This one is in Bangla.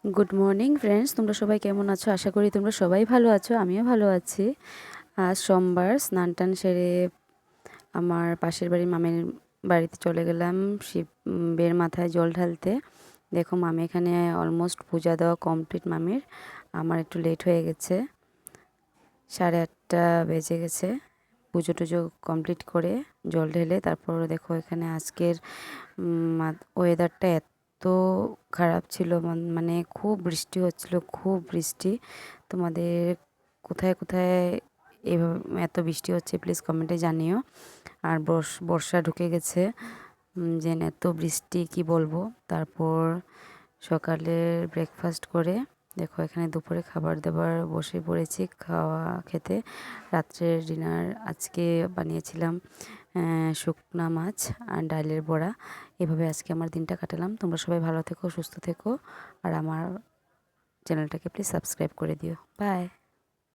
গুড মর্নিং ফ্রেন্ডস, তোমরা সবাই কেমন আছো? আশা করি তোমরা সবাই ভালো আছো, আমিও ভালো আছি। আজ সোমবার, স্নান টান সেরে আমার পাশের বাড়ির মামের বাড়িতে চলে গেলাম শিবের মাথায় জল ঢালতে। দেখো মামি এখানে অলমোস্ট পূজা দেওয়া কমপ্লিট মামির। আমার একটু লেট হয়ে গেছে, 8:30 বেজে গেছে। পুজো টুজো কমপ্লিট করে জল ঢেলে তারপর দেখো এখানে আজকের ওয়েদারটা এত খারাপ ছিল, মানে খুব বৃষ্টি হচ্ছিল, খুব বৃষ্টি। তোমাদের কোথায় কোথায় এভাবে এত বৃষ্টি হচ্ছে প্লিজ কমেন্টে জানিও। আর বর্ষা ঢুকে গেছে, যে এত বৃষ্টি কি বলবো। তারপর সকালে ব্রেকফাস্ট করে দেখো এখানে দুপুরে খাবার দাবার বসে পড়েছি খেতে। রাত্রের ডিনার আজকে বানিয়েছিলাম শুকনা মাছ আর ডালের বড়া। এভাবে আজকে আমার দিনটা কাটালাম। তোমরা সবাই ভালো থেকো, সুস্থ থেকো, আর আমার চ্যানেলটাকে প্লিজ সাবস্ক্রাইব করে দিও। বাই।